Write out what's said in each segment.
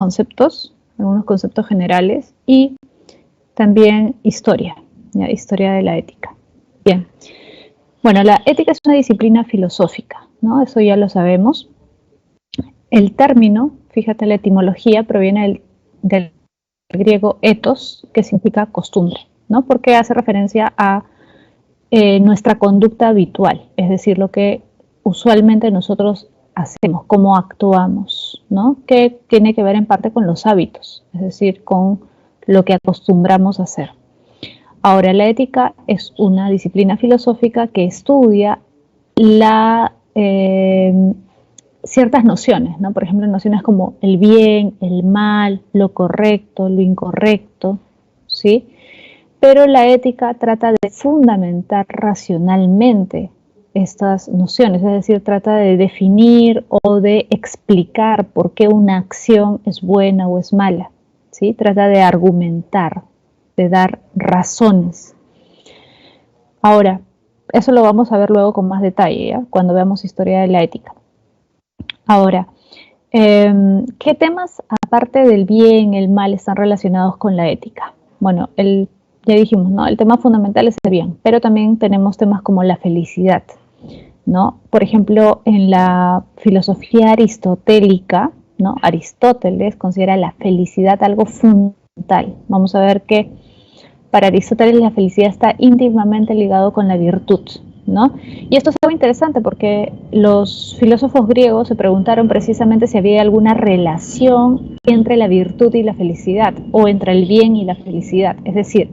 algunos conceptos generales y también historia, ¿ya? Historia de la ética. Bien. Bueno, la ética es una disciplina filosófica, ¿no? Eso ya lo sabemos. El término, fíjate, la etimología proviene del griego ethos, que significa costumbre, ¿no? Porque hace referencia a nuestra conducta habitual, es decir, lo que usualmente nosotros hacemos, cómo actuamos, ¿no? Que tiene que ver en parte con los hábitos, es decir, con lo que acostumbramos a hacer. Ahora, la ética es una disciplina filosófica que estudia ciertas nociones, ¿no? Por ejemplo, nociones como el bien, el mal, lo correcto, lo incorrecto, ¿sí? Pero la ética trata de fundamentar racionalmente estas nociones, es decir, trata de definir o de explicar por qué una acción es buena o es mala, ¿sí? Trata de argumentar, de dar razones. Ahora, eso lo vamos a ver luego con más detalle, ¿ya? Cuando veamos historia de la ética. Ahora, ¿qué temas aparte del bien, el mal, están relacionados con la ética? Bueno, ya dijimos, ¿no? El tema fundamental es el bien, pero también tenemos temas como la felicidad, ¿no? Por ejemplo, en la filosofía aristotélica, ¿no? Aristóteles considera la felicidad algo fundamental. Vamos a ver que para Aristóteles la felicidad está íntimamente ligado con la virtud, ¿no? Y esto es algo interesante porque los filósofos griegos se preguntaron precisamente si había alguna relación entre la virtud y la felicidad, o entre el bien y la felicidad. Es decir,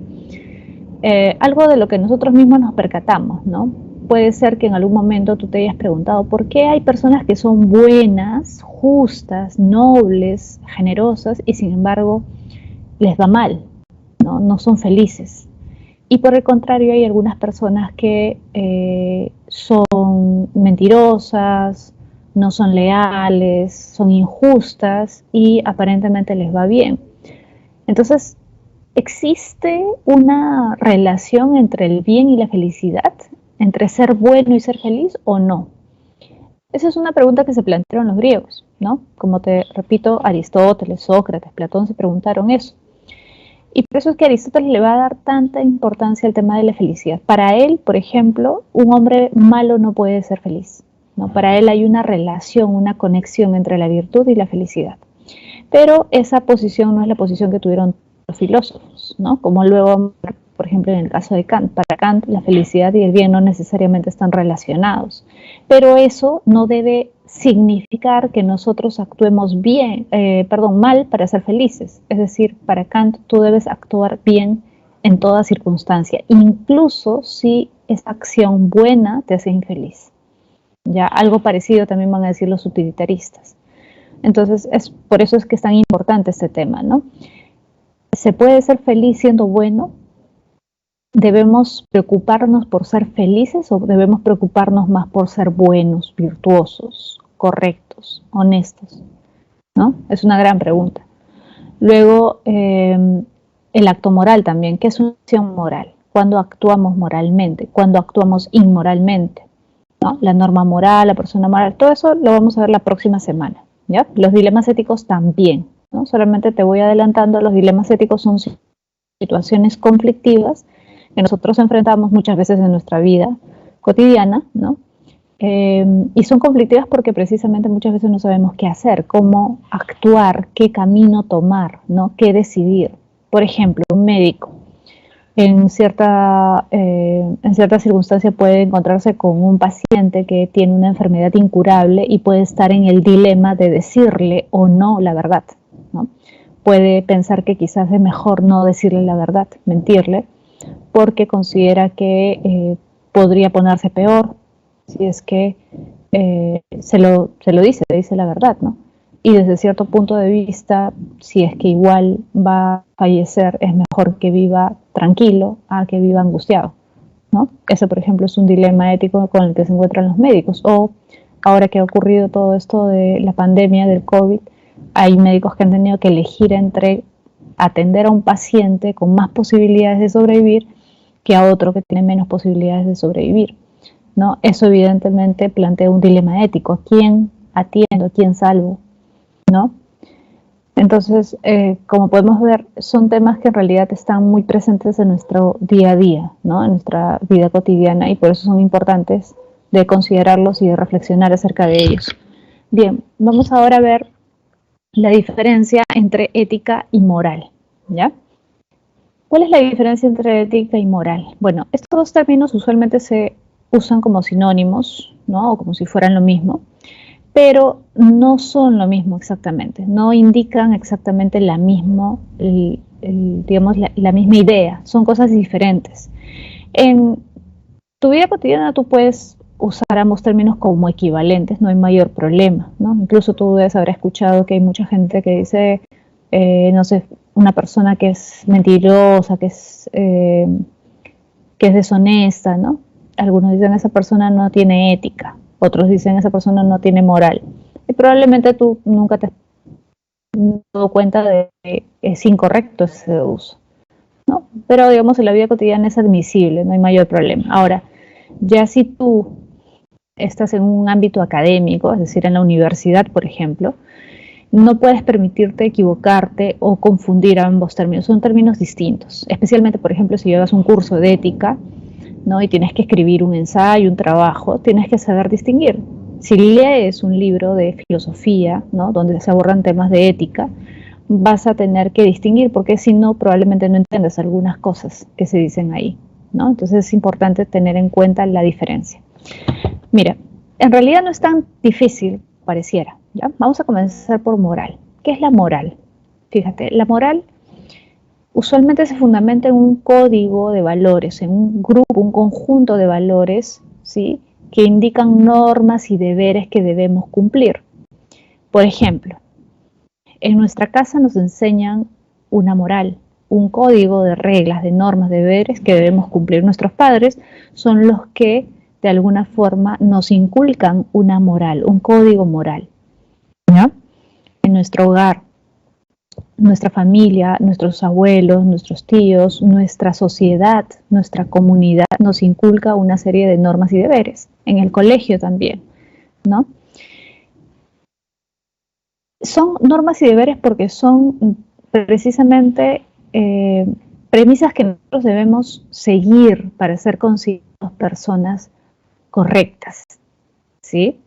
algo de lo que nosotros mismos nos percatamos, ¿no? Puede ser que en algún momento tú te hayas preguntado por qué hay personas que son buenas, justas, nobles, generosas, y sin embargo les va mal, ¿no? No son felices. Y por el contrario, hay algunas personas que son mentirosas, no son leales, son injustas y aparentemente les va bien. Entonces, ¿existe una relación entre el bien y la felicidad? ¿Entre ser bueno y ser feliz o no? Esa es una pregunta que se plantearon los griegos, ¿no? Como te repito, Aristóteles, Sócrates, Platón se preguntaron eso. Y por eso es que Aristóteles le va a dar tanta importancia al tema de la felicidad. Para él, por ejemplo, un hombre malo no puede ser feliz, ¿no? Para él hay una relación, una conexión entre la virtud y la felicidad. Pero esa posición no es la posición que tuvieron los filósofos, ¿no? Como luego, por ejemplo, en el caso de Kant. Para Kant, la felicidad y el bien no necesariamente están relacionados. Pero eso no debe significar que nosotros actuemos mal para ser felices. Es decir, para Kant tú debes actuar bien en toda circunstancia, incluso si esa acción buena te hace infeliz. Ya algo parecido también van a decir los utilitaristas. Entonces, por eso es que es tan importante este tema, ¿no? ¿Se puede ser feliz siendo bueno? ¿Debemos preocuparnos por ser felices o debemos preocuparnos más por ser buenos, virtuosos, correctos, honestos? ¿No? Es una gran pregunta. Luego, el acto moral también. ¿Qué es una acción moral? ¿Cuándo actuamos moralmente? ¿Cuándo actuamos inmoralmente? ¿No? La norma moral, la persona moral, todo eso lo vamos a ver la próxima semana, ¿ya? Los dilemas éticos también, ¿no? Solamente te voy adelantando, los dilemas éticos son situaciones conflictivas que nosotros enfrentamos muchas veces en nuestra vida cotidiana, ¿no? Y son conflictivas porque precisamente muchas veces no sabemos qué hacer, cómo actuar, qué camino tomar, ¿no? Qué decidir. Por ejemplo, un médico en cierta circunstancia puede encontrarse con un paciente que tiene una enfermedad incurable y puede estar en el dilema de decirle o no la verdad, ¿no? Puede pensar que quizás es mejor no decirle la verdad, mentirle, porque considera que podría ponerse peor si es que se lo dice, le dice la verdad, ¿no? Y desde cierto punto de vista, si es que igual va a fallecer, es mejor que viva tranquilo a que viva angustiado, ¿no? Eso, por ejemplo, es un dilema ético con el que se encuentran los médicos. O ahora que ha ocurrido todo esto de la pandemia del COVID, hay médicos que han tenido que elegir entre atender a un paciente con más posibilidades de sobrevivir que a otro que tiene menos posibilidades de sobrevivir, ¿no? Eso evidentemente plantea un dilema ético. ¿A quién atiendo? ¿A quién salvo? ¿No? Entonces, como podemos ver, son temas que en realidad están muy presentes en nuestro día a día, ¿no? En nuestra vida cotidiana, y por eso son importantes de considerarlos y de reflexionar acerca de ellos. Bien, vamos ahora a ver la diferencia entre ética y moral, ¿ya? ¿Cuál es la diferencia entre ética y moral? Bueno, estos dos términos usualmente se usan como sinónimos, ¿no? O como si fueran lo mismo, pero no son lo mismo exactamente, no indican exactamente digamos, la misma idea, son cosas diferentes. En tu vida cotidiana tú puedes usar ambos términos como equivalentes, no hay mayor problema, ¿no? Incluso tú debes haber escuchado que hay mucha gente que dice, no sé, una persona que es mentirosa, que es deshonesta, ¿no? Algunos dicen esa persona no tiene ética, otros dicen esa persona no tiene moral. Y probablemente tú nunca te has dado cuenta de que es incorrecto ese uso, ¿no? Pero digamos en la vida cotidiana es admisible, no hay mayor problema. Ahora, ya si tú estás en un ámbito académico, es decir, en la universidad, por ejemplo, no puedes permitirte equivocarte o confundir ambos términos. Son términos distintos, especialmente, por ejemplo, si llevas un curso de ética, ¿no? Y tienes que escribir un ensayo, un trabajo, tienes que saber distinguir. Si lees un libro de filosofía, ¿no? Donde se abordan temas de ética, vas a tener que distinguir, porque si no, probablemente no entiendas algunas cosas que se dicen ahí, ¿no? Entonces es importante tener en cuenta la diferencia. Mira, en realidad no es tan difícil, pareciera, ¿ya? Vamos a comenzar por moral. ¿Qué es la moral? Fíjate, la moral usualmente se fundamenta en un código de valores, en un grupo, un conjunto de valores, ¿sí? Que indican normas y deberes que debemos cumplir. Por ejemplo, en nuestra casa nos enseñan una moral, un código de reglas, de normas, de deberes que debemos cumplir. Nuestros padres son los que de alguna forma nos inculcan una moral, un código moral, ¿ya? En nuestro hogar, nuestra familia, nuestros abuelos, nuestros tíos, nuestra sociedad, nuestra comunidad nos inculca una serie de normas y deberes. En el colegio también, ¿no? Son normas y deberes porque son precisamente premisas que nosotros debemos seguir para ser considerados personas correctas, ¿sí?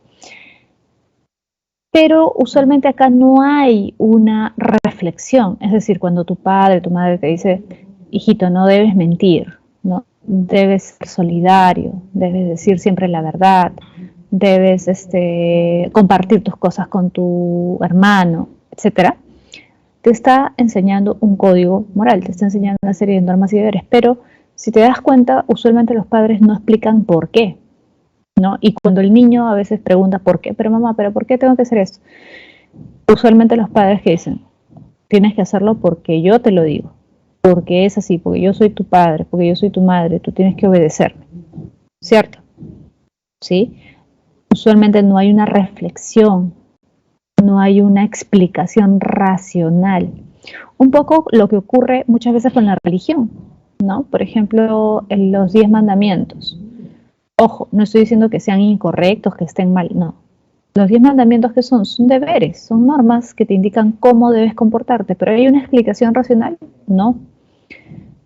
Pero usualmente acá no hay una reflexión, es decir, cuando tu padre, tu madre te dice, hijito, no debes mentir, ¿no? Debes ser solidario, debes decir siempre la verdad, debes compartir tus cosas con tu hermano, etcétera. Te está enseñando un código moral, te está enseñando una serie de normas y deberes, pero si te das cuenta, usualmente los padres no explican por qué, ¿no? Y cuando el niño a veces pregunta por qué, pero mamá, ¿pero por qué tengo que hacer esto? Usualmente los padres que dicen, tienes que hacerlo porque yo te lo digo, porque es así, porque yo soy tu padre, porque yo soy tu madre, tú tienes que obedecerme, ¿cierto? ¿Sí? Usualmente no hay una reflexión, no hay una explicación racional. Un poco lo que ocurre muchas veces con la religión, ¿no? Por ejemplo, en los 10 mandamientos. Ojo, no estoy diciendo que sean incorrectos, que estén mal, no. Los 10 mandamientos que son deberes, son normas que te indican cómo debes comportarte, pero ¿hay una explicación racional? No.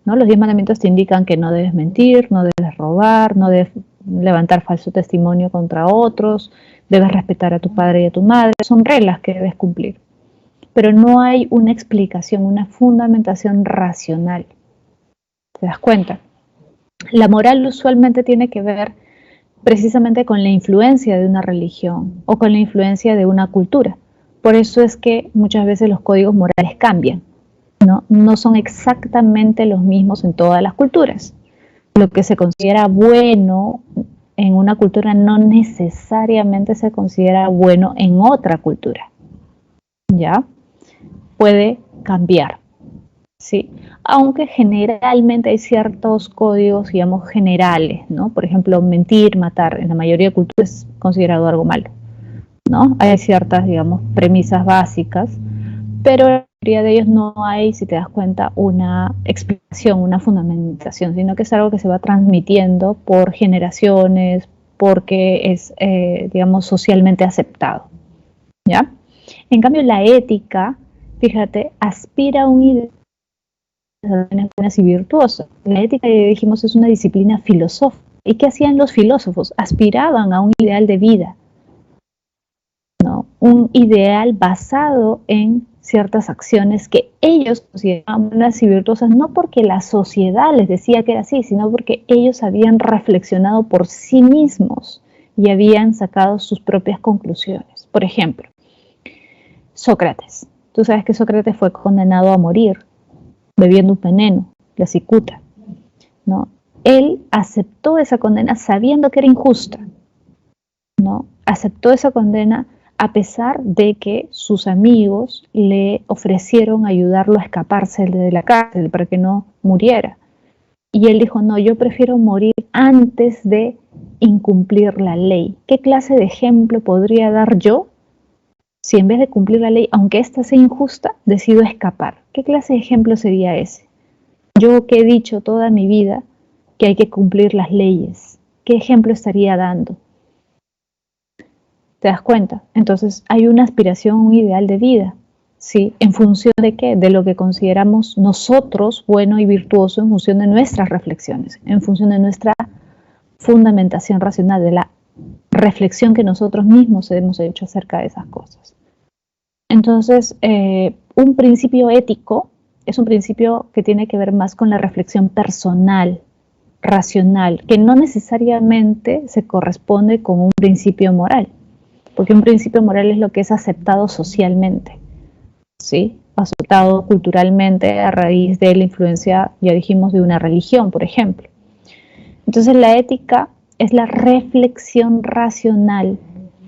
¿No? Los 10 mandamientos te indican que no debes mentir, no debes robar, no debes levantar falso testimonio contra otros, debes respetar a tu padre y a tu madre, son reglas que debes cumplir. Pero no hay una explicación, una fundamentación racional. ¿Te das cuenta? La moral usualmente tiene que ver precisamente con la influencia de una religión o con la influencia de una cultura. Por eso es que muchas veces los códigos morales cambian, ¿no? No son exactamente los mismos en todas las culturas. Lo que se considera bueno en una cultura no necesariamente se considera bueno en otra cultura, ¿ya? Puede cambiar, ¿sí? Aunque generalmente hay ciertos códigos, digamos, generales, ¿no? Por ejemplo, mentir, matar, en la mayoría de culturas es considerado algo malo, ¿no? Hay ciertas, digamos, premisas básicas, pero en la mayoría de ellos no hay, si te das cuenta, una explicación, una fundamentación, sino que es algo que se va transmitiendo por generaciones, porque es, digamos, socialmente aceptado, ¿ya? En cambio, la ética fíjate, aspira a un ideal buenas y virtuosas. La ética, ya dijimos, es una disciplina filosófica. ¿Y qué hacían los filósofos? Aspiraban a un ideal de vida, ¿no? Un ideal basado en ciertas acciones que ellos consideraban buenas y virtuosas, no porque la sociedad les decía que era así, sino porque ellos habían reflexionado por sí mismos y habían sacado sus propias conclusiones. Por ejemplo, Sócrates. Tú sabes que Sócrates fue condenado a morir bebiendo un veneno, la cicuta, ¿no? Él aceptó esa condena sabiendo que era injusta, ¿no? Aceptó esa condena a pesar de que sus amigos le ofrecieron ayudarlo a escaparse de la cárcel para que no muriera. Y él dijo, no, yo prefiero morir antes de incumplir la ley. ¿Qué clase de ejemplo podría dar yo si en vez de cumplir la ley, aunque ésta sea injusta, decido escapar? ¿Qué clase de ejemplo sería ese? Yo que he dicho toda mi vida que hay que cumplir las leyes, ¿qué ejemplo estaría dando? ¿Te das cuenta? Entonces hay una aspiración, un ideal de vida, ¿sí? ¿En función de qué? De lo que consideramos nosotros bueno y virtuoso, en función de nuestras reflexiones, en función de nuestra fundamentación racional, de la reflexión que nosotros mismos hemos hecho acerca de esas cosas. Entonces, un principio ético es un principio que tiene que ver más con la reflexión personal, racional, que no necesariamente se corresponde con un principio moral, porque un principio moral es lo que es aceptado socialmente, ¿sí? Aceptado culturalmente a raíz de la influencia, ya dijimos, de una religión, por ejemplo. Entonces, la ética es la reflexión racional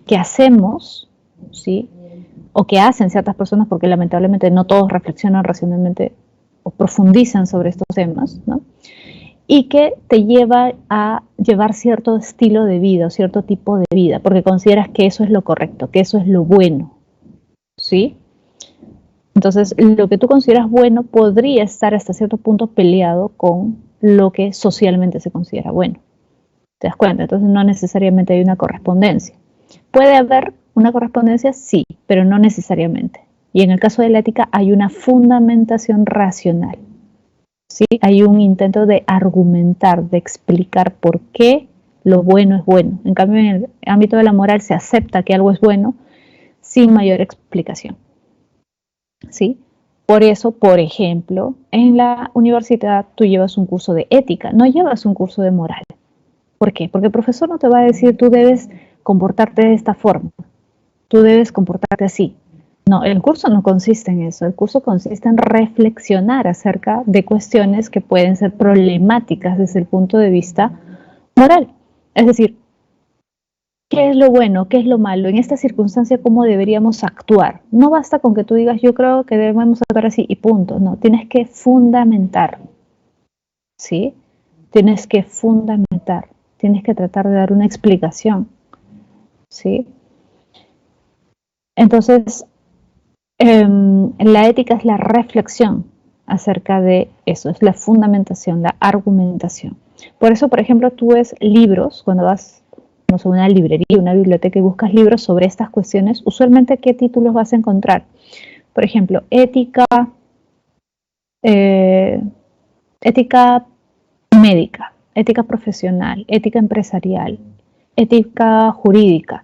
que hacemos, ¿sí? O que hacen ciertas personas, porque lamentablemente no todos reflexionan racionalmente o profundizan sobre estos temas, ¿no? Y que te lleva a llevar cierto estilo de vida o cierto tipo de vida, porque consideras que eso es lo correcto, que eso es lo bueno, ¿sí? Entonces, lo que tú consideras bueno podría estar hasta cierto punto peleado con lo que socialmente se considera bueno. ¿Te das cuenta? Entonces, no necesariamente hay una correspondencia. ¿Puede haber una correspondencia? Sí, pero no necesariamente. Y en el caso de la ética hay una fundamentación racional. ¿Sí? Hay un intento de argumentar, de explicar por qué lo bueno es bueno. En cambio, en el ámbito de la moral se acepta que algo es bueno sin mayor explicación. ¿Sí? Por eso, por ejemplo, en la universidad tú llevas un curso de ética, no llevas un curso de moral. ¿Por qué? Porque el profesor no te va a decir tú debes comportarte de esta forma, tú debes comportarte así. No, el curso no consiste en eso, el curso consiste en reflexionar acerca de cuestiones que pueden ser problemáticas desde el punto de vista moral. Es decir, ¿qué es lo bueno? ¿Qué es lo malo? En esta circunstancia, ¿cómo deberíamos actuar? No basta con que tú digas, yo creo que debemos actuar así y punto. No, tienes que fundamentar, ¿sí? Tienes que fundamentar, tienes que tratar de dar una explicación, ¿sí? Entonces, la ética es la reflexión acerca de eso, es la fundamentación, la argumentación. Por eso, por ejemplo, tú ves libros, cuando vas, no sé, a una librería, una biblioteca y buscas libros sobre estas cuestiones, usualmente, ¿qué títulos vas a encontrar? Por ejemplo, ética, ética médica, ética profesional, ética empresarial, ética jurídica.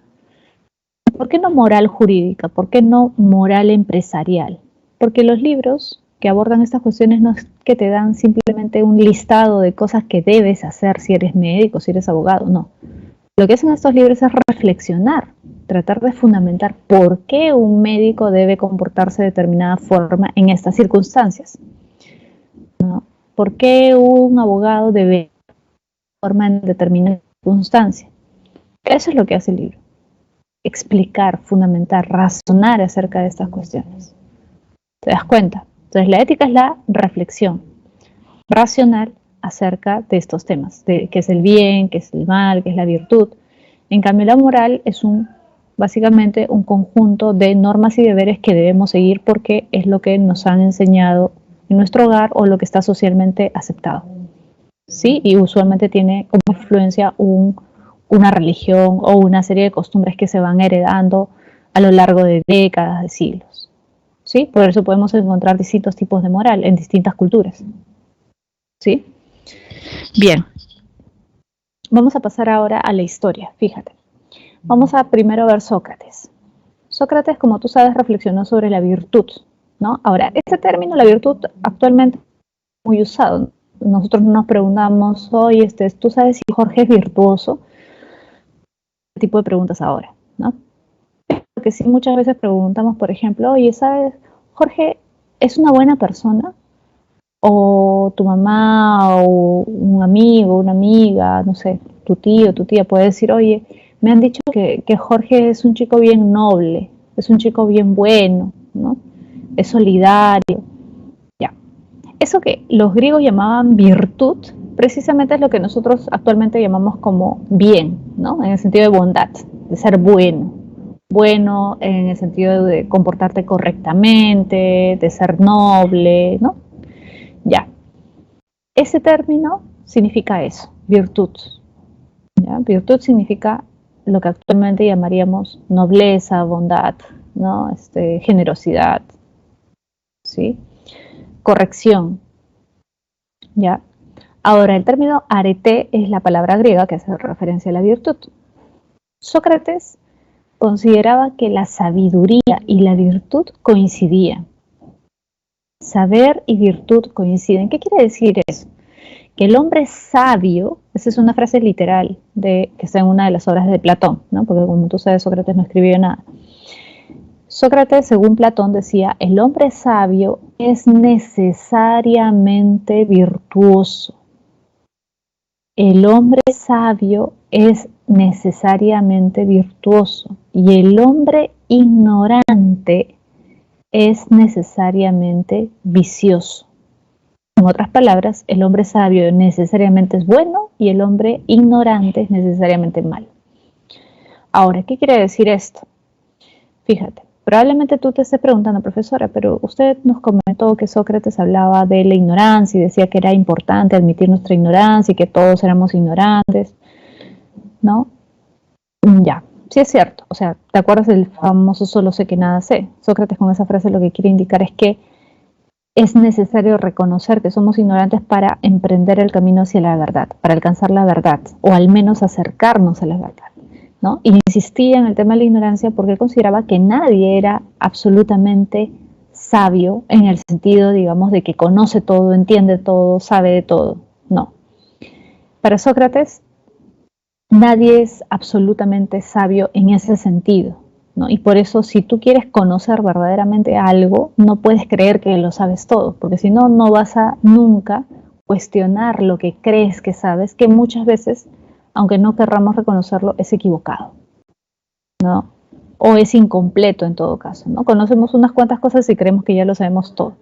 ¿Por qué no moral jurídica? ¿Por qué no moral empresarial? Porque los libros que abordan estas cuestiones no es que te dan simplemente un listado de cosas que debes hacer si eres médico, si eres abogado, no. Lo que hacen estos libros es reflexionar, tratar de fundamentar por qué un médico debe comportarse de determinada forma en estas circunstancias, ¿no? ¿Por qué un abogado debe forma en determinada circunstancia? Eso es lo que hace el libro. Explicar, fundamentar, razonar acerca de estas cuestiones. ¿Te das cuenta? Entonces la ética es la reflexión racional acerca de estos temas, de qué es el bien, qué es el mal, qué es la virtud. En cambio la moral es básicamente un conjunto de normas y deberes que debemos seguir porque es lo que nos han enseñado en nuestro hogar o lo que está socialmente aceptado. ¿Sí? Y usualmente tiene como influencia una religión o una serie de costumbres que se van heredando a lo largo de décadas, de siglos. ¿sí? Por eso podemos encontrar distintos tipos de moral en distintas culturas, ¿sí? Bien, vamos a pasar ahora a la historia, fíjate. Vamos a primero ver Sócrates. Sócrates, como tú sabes, reflexionó sobre la virtud, ¿no? Ahora, este término, la virtud, actualmente es muy usado. Nosotros nos preguntamos, oye, ¿tú sabes si Jorge es virtuoso? Este tipo de preguntas ahora, ¿no? Porque sí, muchas veces preguntamos, por ejemplo, oye, ¿sabes, Jorge es una buena persona? O tu mamá o un amigo, una amiga, no sé, tu tío, tu tía puede decir, oye, me han dicho que Jorge es un chico bien noble, es un chico bien bueno, ¿no? Es solidario, ya. Eso que los griegos llamaban virtud, precisamente es lo que nosotros actualmente llamamos como bien, ¿no? En el sentido de bondad, de ser bueno. Bueno en el sentido de comportarte correctamente, de ser noble, ¿no? Ya. Ese término significa eso, virtud. ¿Ya? Virtud significa lo que actualmente llamaríamos nobleza, bondad, ¿no? Generosidad, ¿sí? Corrección, ¿ya? Ahora, el término arete es la palabra griega que hace referencia a la virtud. Sócrates consideraba que la sabiduría y la virtud coincidían. Saber y virtud coinciden. ¿Qué quiere decir eso? Que el hombre sabio, esa es una frase literal que está en una de las obras de Platón, ¿no? Porque como tú sabes, Sócrates no escribió nada. Sócrates, según Platón, decía, el hombre sabio es necesariamente virtuoso. El hombre sabio es necesariamente virtuoso y el hombre ignorante es necesariamente vicioso. En otras palabras, el hombre sabio necesariamente es bueno y el hombre ignorante es necesariamente malo. Ahora, ¿qué quiere decir esto? Fíjate, probablemente tú te estés preguntando, profesora, pero usted nos comentó que Sócrates hablaba de la ignorancia y decía que era importante admitir nuestra ignorancia y que todos éramos ignorantes, ¿no? Ya, sí es cierto. O sea, ¿te acuerdas del famoso solo sé que nada sé? Sócrates con esa frase lo que quiere indicar es que es necesario reconocer que somos ignorantes para emprender el camino hacia la verdad, para alcanzar la verdad, o al menos acercarnos a la verdad, ¿no? Y insistía en el tema de la ignorancia porque él consideraba que nadie era absolutamente sabio en el sentido, digamos, de que conoce todo, entiende todo, sabe de todo. No. Para Sócrates, nadie es absolutamente sabio en ese sentido, ¿no? Y por eso, si tú quieres conocer verdaderamente algo, no puedes creer que lo sabes todo, porque si no, no vas a nunca cuestionar lo que crees que sabes, que muchas veces, aunque no querramos reconocerlo, es equivocado, ¿no? O es incompleto en todo caso, ¿no? Conocemos unas cuantas cosas y creemos que ya lo sabemos todo.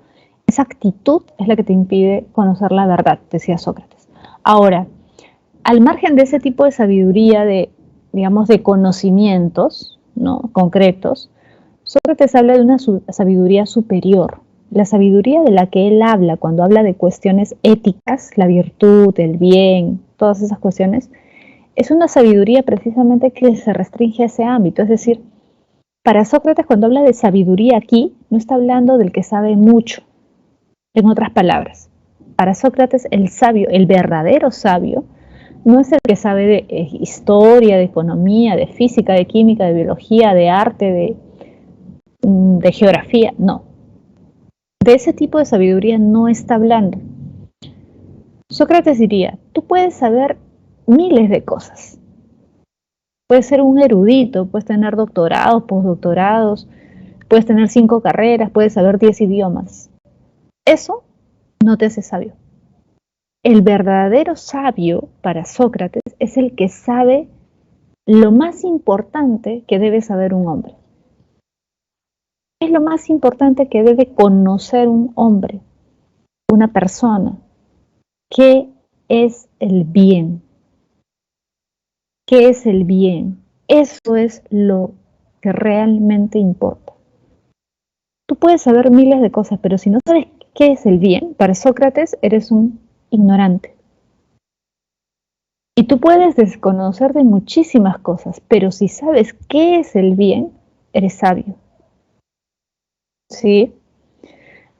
Esa actitud es la que te impide conocer la verdad, decía Sócrates. Ahora, al margen de ese tipo de sabiduría, digamos, de conocimientos, ¿no? Concretos, Sócrates habla de una sabiduría superior. La sabiduría de la que él habla cuando habla de cuestiones éticas, la virtud, el bien, todas esas cuestiones, es una sabiduría precisamente que se restringe a ese ámbito. Es decir, para Sócrates cuando habla de sabiduría aquí, no está hablando del que sabe mucho. En otras palabras, para Sócrates el sabio, el verdadero sabio, no es el que sabe de historia, de economía, de física, de química, de biología, de arte, de geografía, no. De ese tipo de sabiduría no está hablando. Sócrates diría, tú puedes saber miles de cosas. Puedes ser un erudito, puedes tener doctorados, postdoctorados, puedes tener 5 carreras, puedes saber 10 idiomas. Eso no te hace sabio. El verdadero sabio para Sócrates es el que sabe lo más importante que debe saber un hombre. ¿Qué es lo más importante que debe conocer un hombre, una persona? ¿Qué es el bien? ¿Qué es el bien? Eso es lo que realmente importa. Tú puedes saber miles de cosas, pero si no sabes qué es el bien, para Sócrates eres un ignorante. Y tú puedes desconocer de muchísimas cosas, pero si sabes qué es el bien, eres sabio. ¿Sí?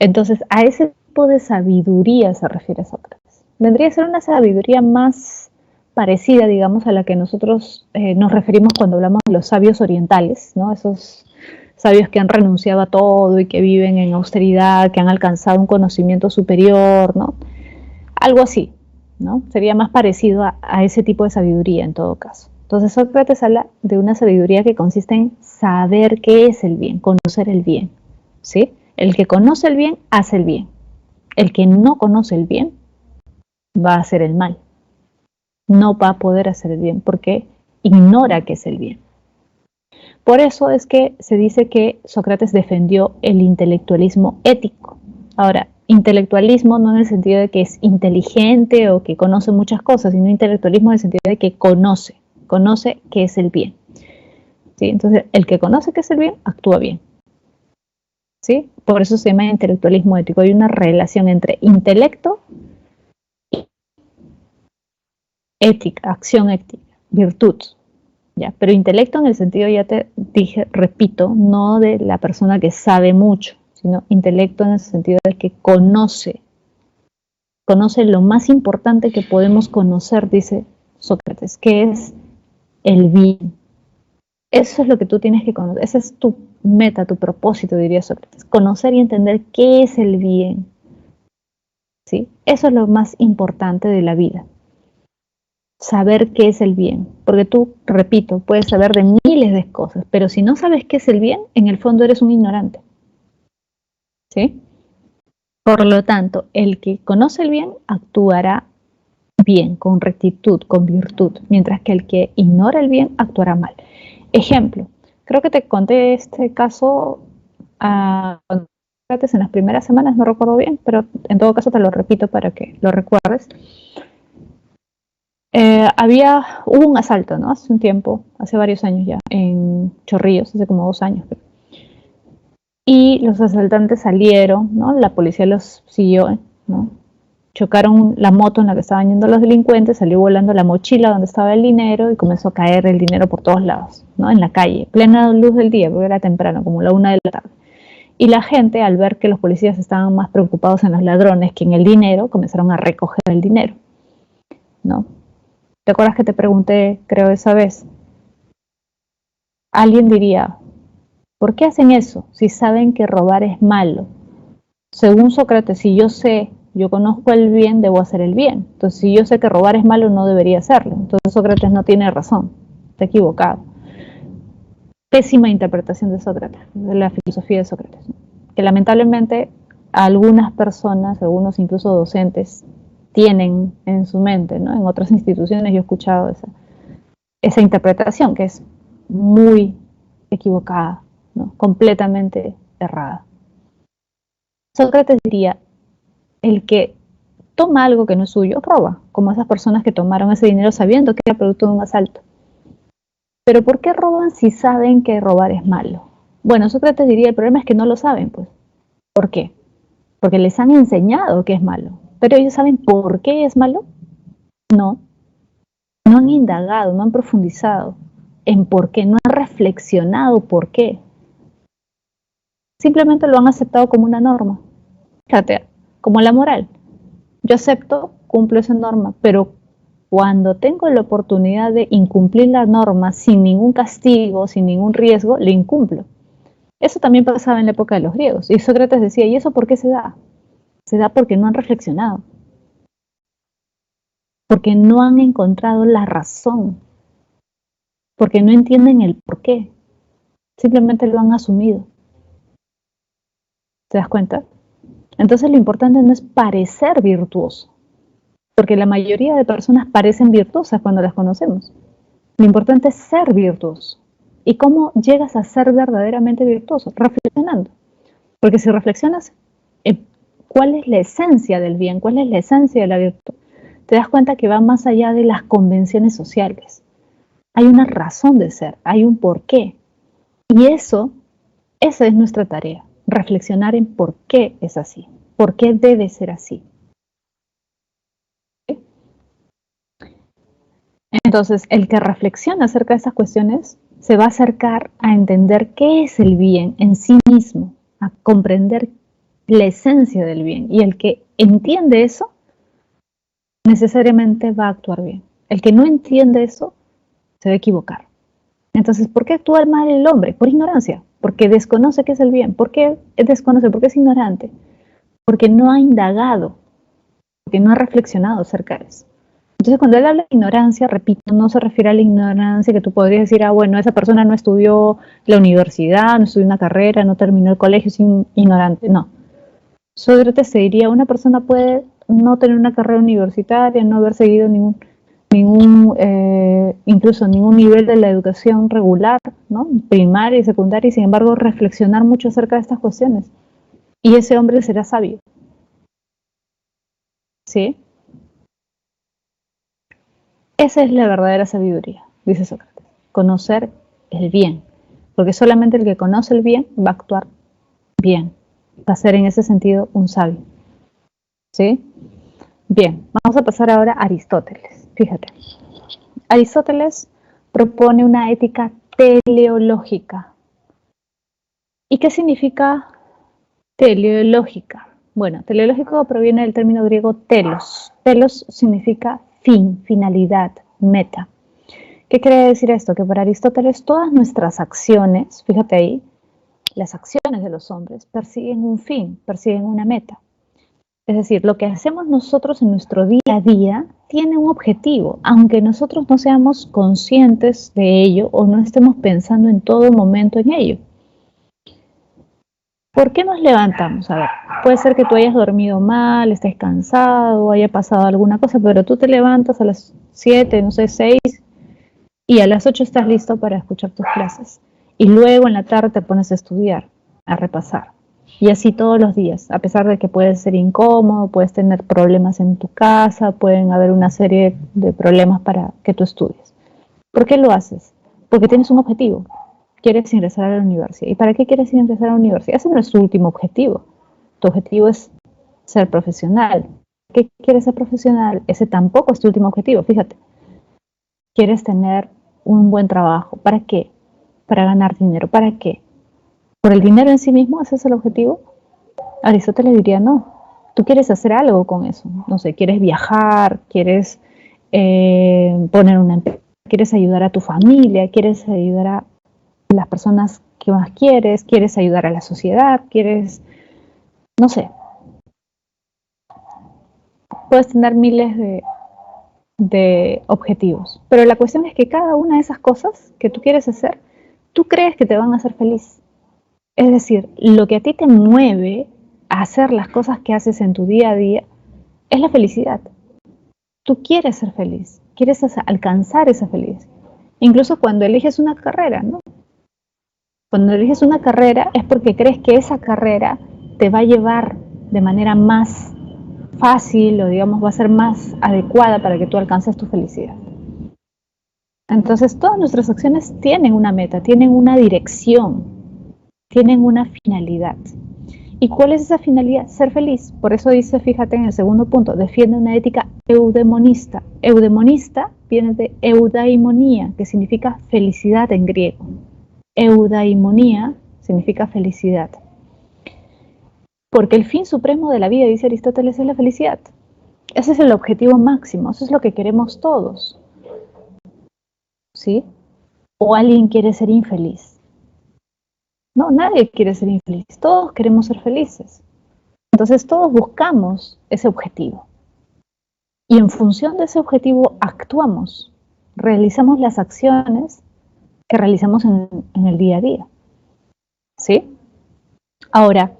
Entonces, a ese tipo de sabiduría se refiere Sócrates. Vendría a ser una sabiduría más parecida, digamos, a la que nosotros nos referimos cuando hablamos de los sabios orientales, ¿no? Esos sabios que han renunciado a todo y que viven en austeridad, que han alcanzado un conocimiento superior, ¿no? Algo así, ¿no? Sería más parecido a ese tipo de sabiduría en todo caso. Entonces Sócrates habla de una sabiduría que consiste en saber qué es el bien, conocer el bien, ¿sí? El que conoce el bien, hace el bien. El que no conoce el bien, va a hacer el mal. No va a poder hacer el bien porque ignora qué es el bien. Por eso es que se dice que Sócrates defendió el intelectualismo ético. Ahora, intelectualismo no en el sentido de que es inteligente o que conoce muchas cosas, sino intelectualismo en el sentido de que conoce qué es el bien. ¿Sí? Entonces, el que conoce qué es el bien, actúa bien. ¿Sí? Por eso se llama intelectualismo ético. Hay una relación entre intelecto y ética, acción ética, virtud. ¿Ya? Pero intelecto en el sentido, ya te dije, repito, no de la persona que sabe mucho, sino intelecto en el sentido de que conoce lo más importante que podemos conocer, dice Sócrates, que es el bien. Eso es lo que tú tienes que conocer, esa es tu meta, tu propósito, diría Sócrates, conocer y entender qué es el bien. ¿Sí? Eso es lo más importante de la vida. Saber qué es el bien, porque tú, repito, puedes saber de miles de cosas, pero si no sabes qué es el bien, en el fondo eres un ignorante. ¿Sí? Por lo tanto, el que conoce el bien actuará bien, con rectitud, con virtud, mientras que el que ignora el bien actuará mal. Ejemplo, creo que te conté este caso en las primeras semanas, no recuerdo bien, pero en todo caso te lo repito para que lo recuerdes. Hubo un asalto, ¿no? Hace un tiempo, hace varios años ya, en Chorrillos, hace como 2 años. Y los asaltantes salieron, ¿no? La policía los siguió, ¿no? Chocaron la moto en la que estaban yendo los delincuentes, salió volando la mochila donde estaba el dinero y comenzó a caer el dinero por todos lados, ¿no? En la calle, plena luz del día, porque era temprano, como la 1 de la tarde. Y la gente, al ver que los policías estaban más preocupados en los ladrones que en el dinero, comenzaron a recoger el dinero, ¿no? ¿Te acuerdas que te pregunté, creo, esa vez? Alguien diría, ¿por qué hacen eso si saben que robar es malo? Según Sócrates, si yo conozco el bien, debo hacer el bien. Entonces, si yo sé que robar es malo, no debería hacerlo. Entonces, Sócrates no tiene razón, está equivocado. Pésima interpretación de Sócrates, de la filosofía de Sócrates, ¿no? Que lamentablemente algunas personas, algunos incluso docentes, tienen en su mente, ¿no? En otras instituciones yo he escuchado esa interpretación que es muy equivocada, ¿no? Completamente errada. Sócrates diría, el que toma algo que no es suyo, roba, como esas personas que tomaron ese dinero sabiendo que era producto de un asalto. Pero ¿por qué roban si saben que robar es malo? Bueno, Sócrates diría, el problema es que no lo saben, pues. ¿Por qué? Porque les han enseñado que es malo. Pero ellos saben por qué es malo. No, no han indagado, no han profundizado en por qué, no han reflexionado por qué. Simplemente lo han aceptado como una norma. Fíjate, como la moral. Yo acepto, cumplo esa norma, pero cuando tengo la oportunidad de incumplir la norma sin ningún castigo, sin ningún riesgo, le incumplo. Eso también pasaba en la época de los griegos. Y Sócrates decía, ¿y eso por qué se da? Se da porque no han reflexionado, porque no han encontrado la razón, porque no entienden el por qué. Simplemente lo han asumido. ¿Te das cuenta? Entonces lo importante no es parecer virtuoso, porque la mayoría de personas parecen virtuosas cuando las conocemos. Lo importante es ser virtuoso. ¿Y cómo llegas a ser verdaderamente virtuoso? Reflexionando. Porque si reflexionas, ¿cuál es la esencia del bien? ¿Cuál es la esencia de la virtud? Te das cuenta que va más allá de las convenciones sociales. Hay una razón de ser, hay un porqué. Y esa es nuestra tarea, reflexionar en por qué es así, por qué debe ser así. Entonces, el que reflexiona acerca de esas cuestiones se va a acercar a entender qué es el bien en sí mismo, a comprender la esencia del bien. Y el que entiende eso, necesariamente va a actuar bien. El que no entiende eso, se va a equivocar. Entonces, ¿por qué actúa mal el hombre? Por ignorancia, porque desconoce qué es el bien. ¿Por qué desconoce? Porque es ignorante. Porque no ha indagado, porque no ha reflexionado acerca de eso. Entonces, cuando él habla de ignorancia, repito, no se refiere a la ignorancia que tú podrías decir, bueno, esa persona no estudió la universidad, no estudió una carrera, no terminó el colegio, es ignorante. No. Sócrates se diría, una persona puede no tener una carrera universitaria, no haber seguido incluso ningún nivel de la educación regular, ¿no? Primaria y secundaria, y sin embargo reflexionar mucho acerca de estas cuestiones. Y ese hombre será sabio. ¿Sí? Esa es la verdadera sabiduría, dice Sócrates. Conocer el bien. Porque solamente el que conoce el bien va a actuar bien. Va a ser en ese sentido un sabio. ¿Sí? Bien, vamos a pasar ahora a Aristóteles. Fíjate. Aristóteles propone una ética teleológica. ¿Y qué significa teleológica? Bueno, teleológico proviene del término griego telos. Telos significa fin, finalidad, meta. ¿Qué quiere decir esto? Que para Aristóteles todas nuestras acciones, fíjate ahí, las acciones de los hombres persiguen un fin, persiguen una meta. Es decir, lo que hacemos nosotros en nuestro día a día tiene un objetivo, aunque nosotros no seamos conscientes de ello o no estemos pensando en todo momento en ello. ¿Por qué nos levantamos? A ver, puede ser que tú hayas dormido mal, estés cansado, haya pasado alguna cosa, pero tú te levantas a las 7, no sé, 6, y a las 8 estás listo para escuchar tus clases. Y luego en la tarde te pones a estudiar, a repasar. Y así todos los días, a pesar de que puede ser incómodo, puedes tener problemas en tu casa, pueden haber una serie de problemas para que tú estudies. ¿Por qué lo haces? Porque tienes un objetivo. Quieres ingresar a la universidad. ¿Y para qué quieres ingresar a la universidad? Ese no es tu último objetivo. Tu objetivo es ser profesional. ¿Qué quieres ser profesional? Ese tampoco es tu último objetivo, fíjate. Quieres tener un buen trabajo. ¿Para qué? Para ganar dinero. ¿Para qué? ¿Por el dinero en sí mismo? ¿Ese es el objetivo? Aristóteles diría no. Tú quieres hacer algo con eso. No sé, quieres viajar, quieres poner una empresa, quieres ayudar a tu familia, quieres ayudar a las personas que más quieres ayudar a la sociedad, quieres, no sé. Puedes tener miles de objetivos. Pero la cuestión es que cada una de esas cosas que tú quieres hacer, tú crees que te van a hacer feliz. Es decir, lo que a ti te mueve a hacer las cosas que haces en tu día a día es la felicidad. Tú quieres ser feliz, quieres alcanzar esa felicidad. Incluso cuando eliges una carrera, ¿no? Cuando eliges una carrera es porque crees que esa carrera te va a llevar de manera más fácil o digamos va a ser más adecuada para que tú alcances tu felicidad. Entonces todas nuestras acciones tienen una meta, tienen una dirección, tienen una finalidad. ¿Y cuál es esa finalidad? Ser feliz. Por eso dice, fíjate en el segundo punto, defiende una ética eudemonista. Eudemonista viene de eudaimonía, que significa felicidad en griego. Eudaimonía significa felicidad. Porque el fin supremo de la vida, dice Aristóteles, es la felicidad. Ese es el objetivo máximo, eso es lo que queremos todos. ¿Sí? ¿O alguien quiere ser infeliz? No, nadie quiere ser infeliz, todos queremos ser felices. Entonces todos buscamos ese objetivo. Y en función de ese objetivo actuamos, realizamos las acciones que realizamos en el día a día. ¿Sí? Ahora,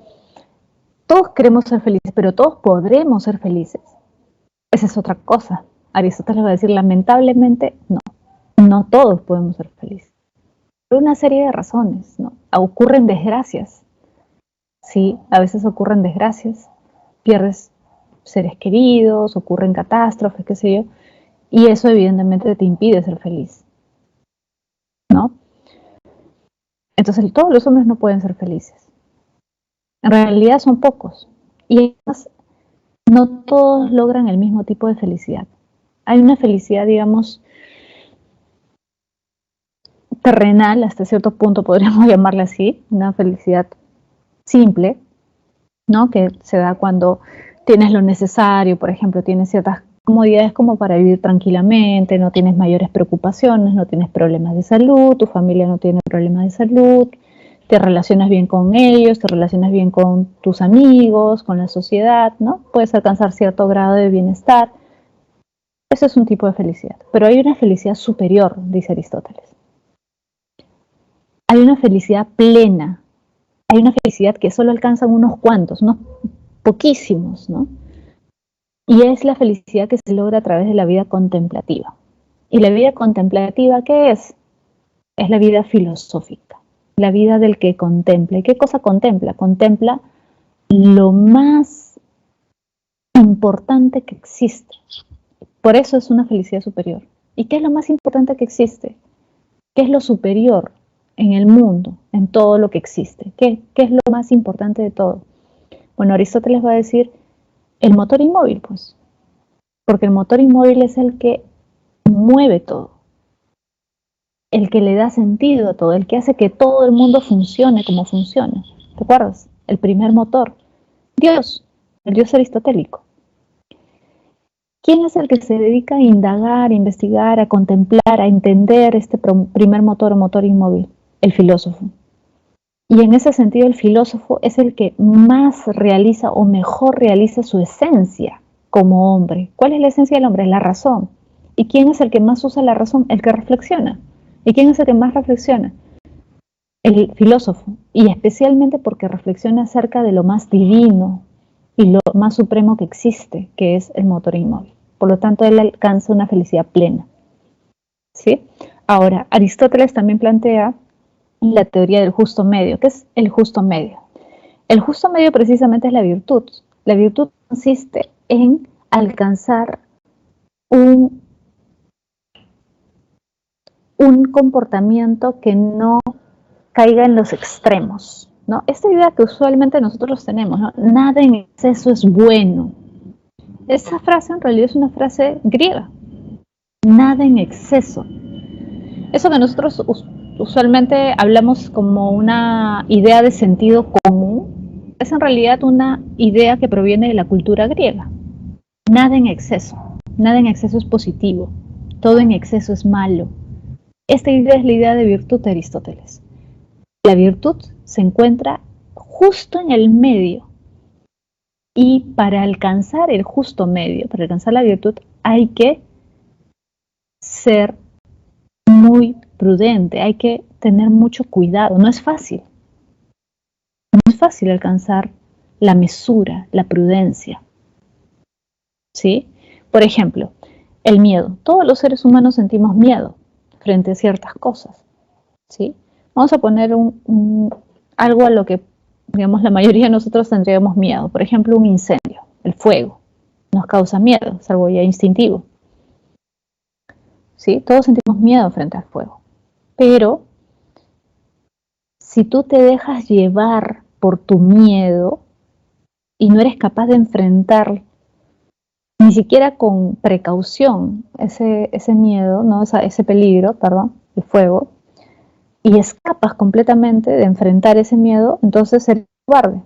todos queremos ser felices, pero todos podremos ser felices. Esa es otra cosa. Aristóteles va a decir, lamentablemente, no. No todos podemos ser felices. Por una serie de razones, ¿no? Ocurren desgracias. Sí, a veces ocurren desgracias. Pierdes seres queridos, ocurren catástrofes, qué sé yo. Y eso evidentemente te impide ser feliz. ¿No? Entonces todos los hombres no pueden ser felices. En realidad son pocos. Y además no todos logran el mismo tipo de felicidad. Hay una felicidad, digamos, terrenal, hasta cierto punto podríamos llamarla así, una felicidad simple, ¿no? Que se da cuando tienes lo necesario, por ejemplo, tienes ciertas comodidades como para vivir tranquilamente, no tienes mayores preocupaciones, no tienes problemas de salud, tu familia no tiene problemas de salud, te relacionas bien con ellos, te relacionas bien con tus amigos, con la sociedad, ¿no? Puedes alcanzar cierto grado de bienestar. Ese es un tipo de felicidad. Pero hay una felicidad superior, dice Aristóteles. Hay una felicidad plena. Hay una felicidad que solo alcanzan unos cuantos, unos poquísimos, ¿no? Y es la felicidad que se logra a través de la vida contemplativa. ¿Y la vida contemplativa qué es? Es la vida filosófica, la vida del que contempla. ¿Y qué cosa contempla? Contempla lo más importante que existe. Por eso es una felicidad superior. ¿Y qué es lo más importante que existe? ¿Qué es lo superior en el mundo, en todo lo que existe? ¿Qué es lo más importante de todo? Bueno, Aristóteles va a decir el motor inmóvil, pues, porque el motor inmóvil es el que mueve todo, el que le da sentido a todo, el que hace que todo el mundo funcione como funciona. ¿Te acuerdas? El primer motor. Dios, el Dios aristotélico. ¿Quién es el que se dedica a indagar, a investigar, a contemplar, a entender este primer motor o motor inmóvil? El filósofo. Y en ese sentido el filósofo es el que más realiza o mejor realiza su esencia como hombre. ¿Cuál es la esencia del hombre? La razón. ¿Y quién es el que más usa la razón? El que reflexiona. ¿Y quién es el que más reflexiona? El filósofo. Y especialmente porque reflexiona acerca de lo más divino y lo más supremo que existe, que es el motor inmóvil. Por lo tanto, él alcanza una felicidad plena. ¿Sí? Ahora, Aristóteles también plantea la teoría del justo medio. ¿Qué es el justo medio? El justo medio precisamente es la virtud. La virtud consiste en alcanzar un comportamiento que no caiga en los extremos, ¿no? Esta idea que usualmente nosotros tenemos, ¿no? Nada en exceso es bueno. Esa frase en realidad es una frase griega. Nada en exceso. Eso que nosotros usualmente hablamos como una idea de sentido común, es en realidad una idea que proviene de la cultura griega. Nada en exceso. Nada en exceso es positivo. Todo en exceso es malo. Esta idea es la idea de virtud de Aristóteles. La virtud se encuentra justo en el medio. Y para alcanzar el justo medio, para alcanzar la virtud, hay que ser muy prudente, hay que tener mucho cuidado. No es fácil. No es fácil alcanzar la mesura, la prudencia. ¿Sí? Por ejemplo, el miedo. Todos los seres humanos sentimos miedo frente a ciertas cosas. ¿Sí? Vamos a poner algo a lo que, digamos, la mayoría de nosotros tendríamos miedo. Por ejemplo, un incendio, el fuego. Nos causa miedo, es algo ya instintivo. ¿Sí? Todos sentimos miedo frente al fuego. Pero si tú te dejas llevar por tu miedo y no eres capaz de enfrentar ni siquiera con precaución ese miedo, ¿no? ese peligro, perdón, el fuego, y escapas completamente de enfrentar ese miedo, entonces eres cobarde.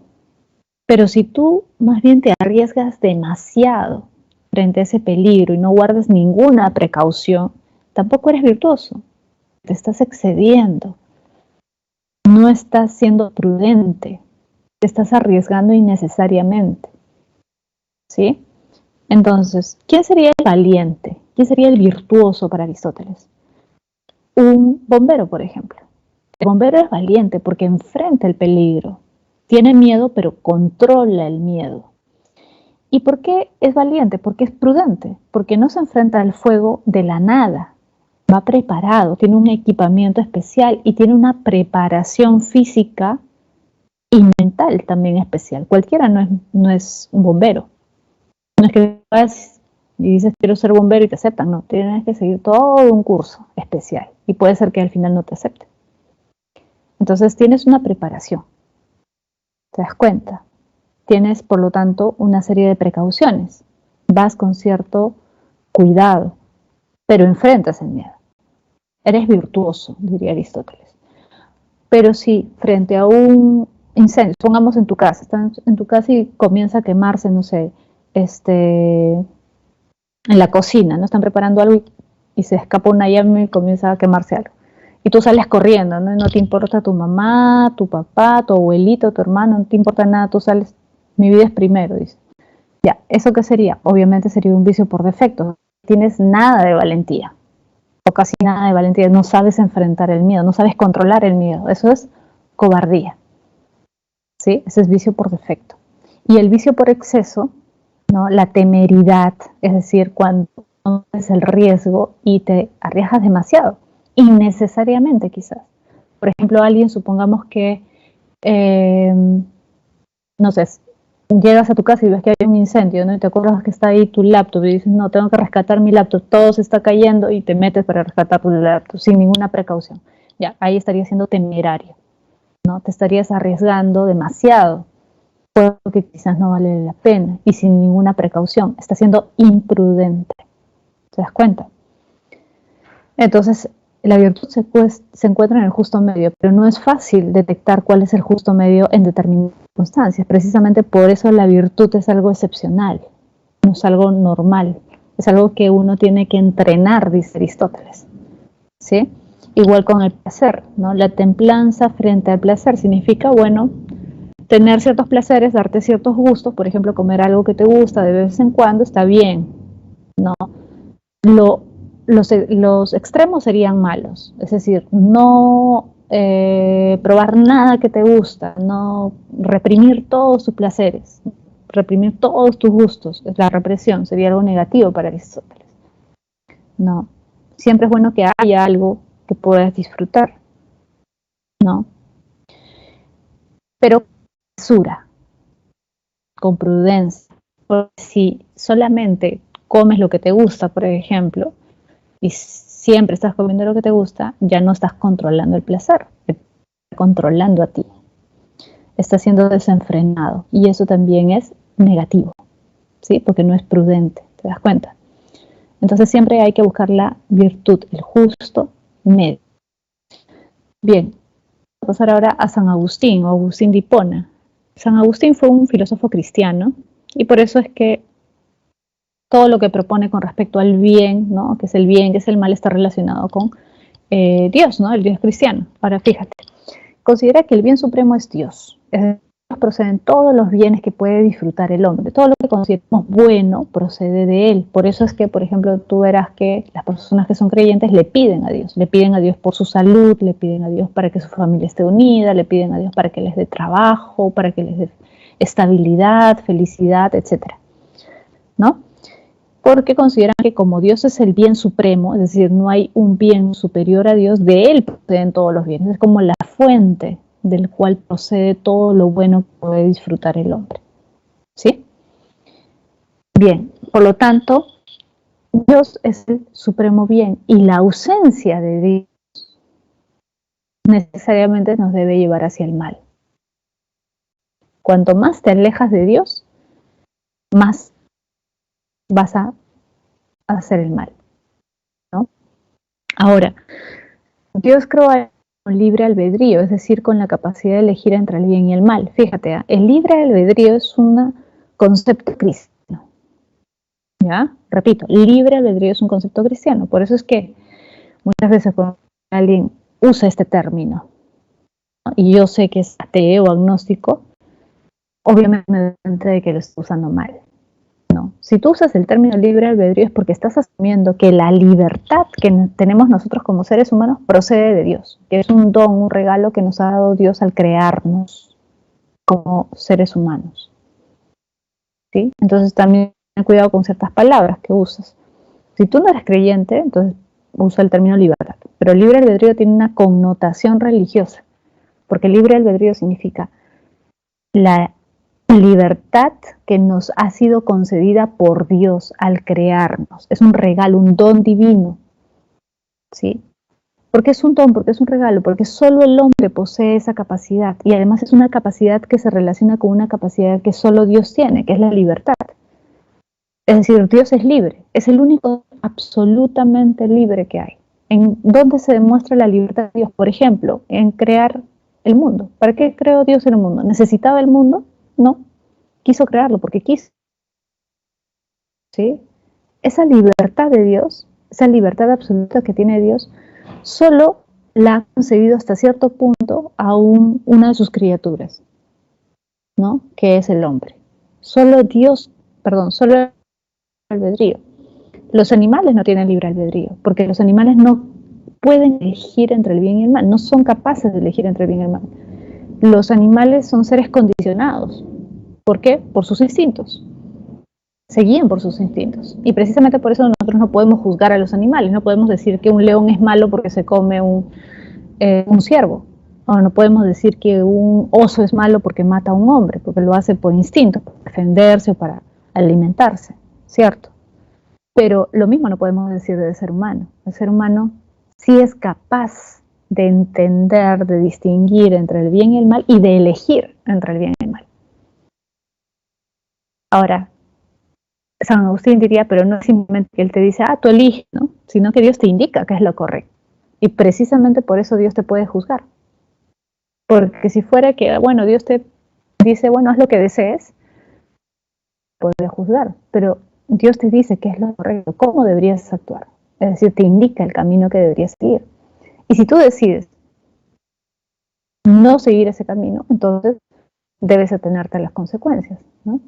Pero si tú más bien te arriesgas demasiado frente a ese peligro y no guardas ninguna precaución, tampoco eres virtuoso, te estás excediendo, no estás siendo prudente, te estás arriesgando innecesariamente, ¿sí? Entonces, ¿quién sería el valiente? ¿Quién sería el virtuoso para Aristóteles? Un bombero, por ejemplo. El bombero es valiente porque enfrenta el peligro, tiene miedo pero controla el miedo. ¿Y por qué es valiente? Porque es prudente, porque no se enfrenta al fuego de la nada, va preparado, tiene un equipamiento especial y tiene una preparación física y mental también especial. Cualquiera no es un bombero. No es que vas y dices quiero ser bombero y te aceptan, no, tienes que seguir todo un curso especial y puede ser que al final no te acepten. Entonces tienes una preparación, ¿te das cuenta? Tienes, por lo tanto, una serie de precauciones. Vas con cierto cuidado, pero enfrentas el miedo. Eres virtuoso, diría Aristóteles. Pero si frente a un incendios, pongamos en tu casa, están en tu casa y comienza a quemarse, no sé, en la cocina, ¿no? Están preparando algo y se escapa una llama y comienza a quemarse algo. Y tú sales corriendo, ¿no? No te importa tu mamá, tu papá, tu abuelito, tu hermano, no te importa nada, tú sales, mi vida es primero, dice. Ya, ¿eso qué sería? Obviamente sería un vicio por defecto. No tienes nada de valentía, o casi nada de valentía, no sabes enfrentar el miedo, no sabes controlar el miedo, eso es cobardía, ¿sí? Ese es vicio por defecto. Y el vicio por exceso, ¿no? La temeridad, es decir, cuando tomas el riesgo y te arriesgas demasiado, innecesariamente quizás. Por ejemplo, alguien, supongamos que, eh, no sé, llegas a tu casa y ves que hay un incendio, ¿no? Y te acuerdas que está ahí tu laptop y dices, no, tengo que rescatar mi laptop, todo se está cayendo y te metes para rescatar tu laptop sin ninguna precaución. Ya, ahí estarías siendo temerario, ¿no? Te estarías arriesgando demasiado porque quizás no vale la pena y sin ninguna precaución. Está siendo imprudente. ¿Te das cuenta? Entonces, la virtud se encuentra en el justo medio, pero no es fácil detectar cuál es el justo medio en determinadas circunstancias. Precisamente por eso la virtud es algo excepcional, no es algo normal, es algo que uno tiene que entrenar, dice Aristóteles. ¿Sí? Igual con el placer, ¿no? La templanza frente al placer significa, bueno, tener ciertos placeres, darte ciertos gustos, por ejemplo, comer algo que te gusta de vez en cuando, está bien, ¿no? Los extremos serían malos, es decir, no probar nada que te gusta, no reprimir todos tus placeres, reprimir todos tus gustos, la represión sería algo negativo para Aristóteles. No, siempre es bueno que haya algo que puedas disfrutar, ¿no? Pero mesura, con prudencia, porque si solamente comes lo que te gusta, por ejemplo, y siempre estás comiendo lo que te gusta, ya no estás controlando el placer, estás controlando a ti, estás siendo desenfrenado y eso también es negativo, ¿sí? Porque no es prudente, ¿te das cuenta? Entonces siempre hay que buscar la virtud, el justo medio. Bien, vamos a pasar ahora a San Agustín o Agustín de Hipona. San Agustín fue un filósofo cristiano y por eso es que todo lo que propone con respecto al bien, ¿no? Que es el bien, que es el mal, está relacionado con Dios, ¿no? El Dios cristiano. Ahora fíjate, considera que el bien supremo es Dios. Es decir, proceden todos los bienes que puede disfrutar el hombre. Todo lo que consideramos bueno procede de él. Por eso es que, por ejemplo, tú verás que las personas que son creyentes le piden a Dios por su salud, le piden a Dios para que su familia esté unida, le piden a Dios para que les dé trabajo, para que les dé estabilidad, felicidad, etcétera, ¿no? Porque consideran que como Dios es el bien supremo, es decir, no hay un bien superior a Dios, de Él proceden todos los bienes, es como la fuente del cual procede todo lo bueno que puede disfrutar el hombre. ¿Sí? Bien, por lo tanto, Dios es el supremo bien y la ausencia de Dios necesariamente nos debe llevar hacia el mal. Cuanto más te alejas de Dios, más vas a hacer el mal, ¿no? Ahora, Dios creó un libre albedrío, es decir, con la capacidad de elegir entre el bien y el mal. Fíjate, el libre albedrío es un concepto cristiano. ¿Ya? Repito, libre albedrío es un concepto cristiano. Por eso es que muchas veces cuando alguien usa este término, ¿no? Y yo sé que es ateo o agnóstico, obviamente me doy cuenta de que lo está usando mal. No. Si tú usas el término libre albedrío es porque estás asumiendo que la libertad que tenemos nosotros como seres humanos procede de Dios, que es un don, un regalo que nos ha dado Dios al crearnos como seres humanos. ¿Sí? Entonces también ten cuidado con ciertas palabras que usas. Si tú no eres creyente, entonces usa el término libertad. Pero libre albedrío tiene una connotación religiosa, porque libre albedrío significa la libertad que nos ha sido concedida por Dios al crearnos. Es un regalo, un don divino. ¿Sí? ¿Por qué es un don? Porque es un regalo, porque solo el hombre posee esa capacidad y además es una capacidad que se relaciona con una capacidad que solo Dios tiene, que es la libertad. Es decir, Dios es libre, es el único absolutamente libre que hay. ¿En dónde se demuestra la libertad de Dios? Por ejemplo, en crear el mundo. ¿Para qué creó Dios el mundo? ¿Necesitaba el mundo? No. Quiso crearlo porque quiso. ¿Sí? Esa libertad de Dios, esa libertad absoluta que tiene Dios, solo la ha concedido hasta cierto punto a una de sus criaturas, ¿no? Que es el hombre. Solo el albedrío. Los animales no tienen libre albedrío, porque los animales no pueden elegir entre el bien y el mal, no son capaces de elegir entre el bien y el mal. Los animales son seres condicionados. ¿Por qué? Por sus instintos. Se guían por sus instintos. Y precisamente por eso nosotros no podemos juzgar a los animales, no podemos decir que un león es malo porque se come un ciervo. O no podemos decir que un oso es malo porque mata a un hombre, porque lo hace por instinto, para defenderse o para alimentarse, ¿cierto? Pero lo mismo no podemos decir del ser humano. El ser humano sí es capaz de entender, de distinguir entre el bien y el mal y de elegir entre el bien y el mal. Ahora, San Agustín diría, pero no es simplemente que él te dice, tú eliges, ¿no? Sino que Dios te indica qué es lo correcto. Y precisamente por eso Dios te puede juzgar. Porque si fuera que, bueno, Dios te dice, bueno, haz lo que desees, puede juzgar. Pero Dios te dice qué es lo correcto, cómo deberías actuar. Es decir, te indica el camino que deberías seguir. Y si tú decides no seguir ese camino, entonces debes atenerte a las consecuencias, ¿no?